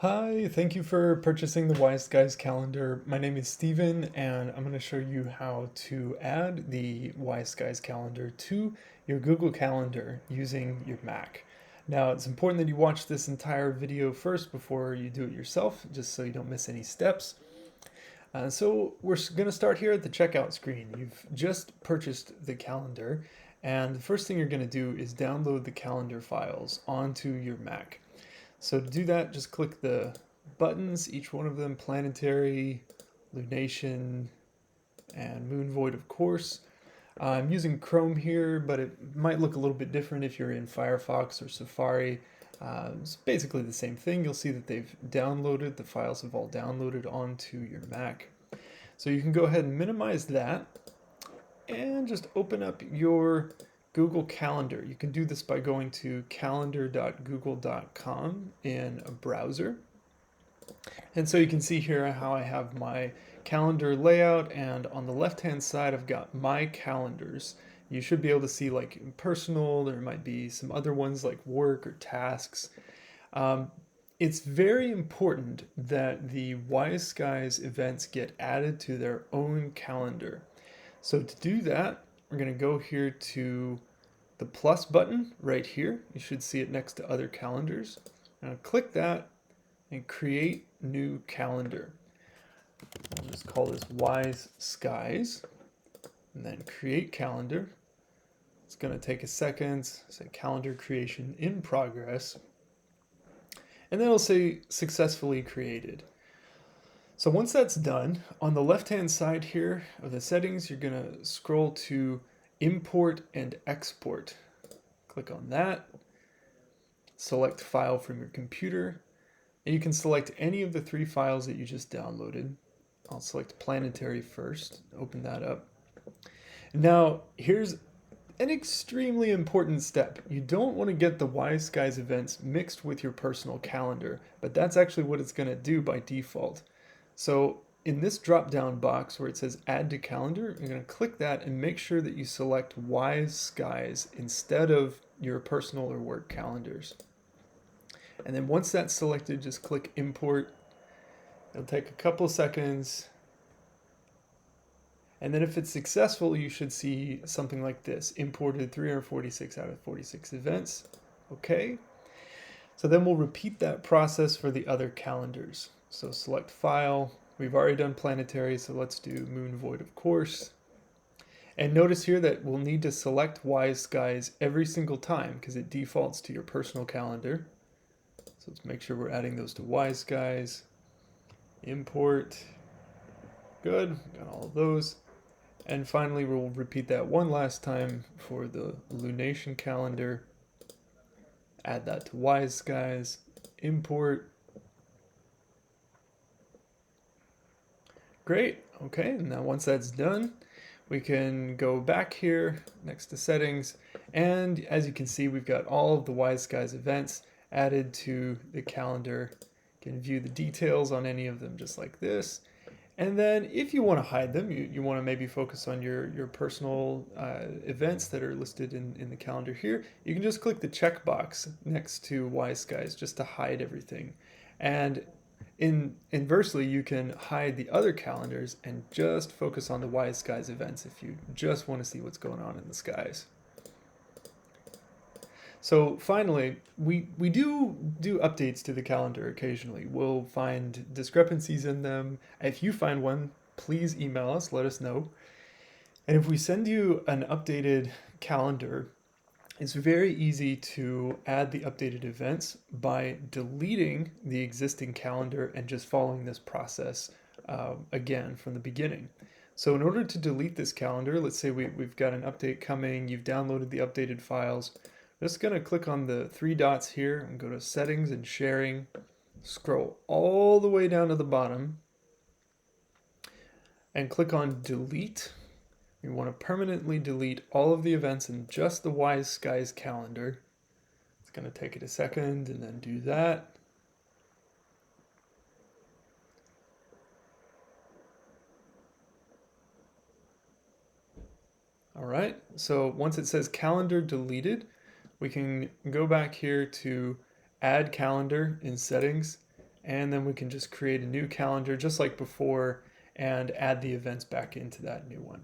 Hi, thank you for purchasing the Wise Guys calendar. My name is Steven, and I'm going to show you how to add the Wise Guys calendar to your Google Calendar using your Mac. Now, it's important that you watch this entire video first before you do it yourself, just so you don't miss any steps. So we're going to start here at the checkout screen. You've just purchased the calendar, and the first thing you're going to do is download the calendar files onto your Mac. So to do that, just click the buttons, each one of them planetary, lunation, and moon void, of course. I'm using Chrome here, but it might look a little bit different if you're in Firefox or Safari. It's basically the same thing. You'll see that they've downloaded, the files have all downloaded onto your Mac. So you can go ahead and minimize that and just open up your Google Calendar. You can do this by going to calendar.google.com in a browser. And so you can see here how I have my calendar layout, and on the left hand side I've got my calendars. You should be able to see like personal, there might be some other ones like work or tasks. Um, it's very important that the Wise Skies events get added to their own calendar. So to do that, we're going to go here to the plus button right here. You should see it next to other calendars. Now click that and create new calendar. I'll just call this Wise Skies and then create calendar. It's going to take a second. Say calendar creation in progress. And then it'll say successfully created. So once that's done, on the left-hand side here of the settings, you're going to scroll to Import and Export. Click on that. Select File from your computer. And you can select any of the three files that you just downloaded. I'll select Planetary first. Open that up. Now, here's an extremely important step. You don't want to get the Wise Skies events mixed with your personal calendar, but that's actually what it's going to do by default. So in this drop-down box where it says Add to Calendar, you're going to click that and make sure that you select Wise Skies instead of your personal or work calendars. And then once that's selected, just click Import. It'll take a couple seconds. And then if it's successful, you should see something like this: imported 346 out of 46 events. Okay. So then we'll repeat that process for the other calendars. So select File. We've already done planetary, so let's do moon void, of course. And notice here that we'll need to select Wise Skies every single time because it defaults to your personal calendar. So let's make sure we're adding those to Wise Skies. Import. Good, got all of those. And finally, we'll repeat that one last time for the lunation calendar. Add that to Wise Skies. Import. Great. Okay, and now once that's done, we can go back here next to settings, and as you can see, we've got all of the Wise Skies events added to the calendar. You can view the details on any of them just like this. And then if you want to hide them, you want to maybe focus on your personal events that are listed in the calendar here, you can just click the checkbox next to Wise Skies just to hide everything. And inversely, you can hide the other calendars and just focus on the Wise Skies events if you just want to see what's going on in the skies. So finally, we do updates to the calendar occasionally. We'll find discrepancies in them. If you find one, please email us, let us know. And if we send you an updated calendar, it's very easy to add the updated events by deleting the existing calendar and just following this process again from the beginning. So in order to delete this calendar, let's say we've got an update coming, you've downloaded the updated files. I'm just going to click on the three dots here and go to Settings and Sharing. Scroll all the way down to the bottom and click on Delete. We want to permanently delete all of the events in just the Wise Skies calendar. It's going to take it a second and then do that. All right, so once it says calendar deleted, we can go back here to add calendar in settings and then we can just create a new calendar just like before and add the events back into that new one.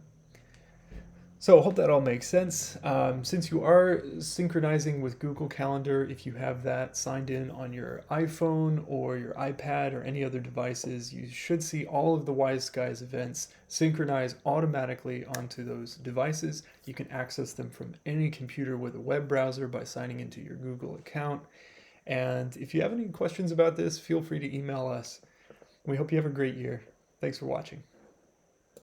So I hope that all makes sense. Since you are synchronizing with Google Calendar, if you have that signed in on your iPhone or your iPad or any other devices, you should see all of the Wise Skies events synchronize automatically onto those devices. You can access them from any computer with a web browser by signing into your Google account. And if you have any questions about this, feel free to email us. We hope you have a great year. Thanks for watching.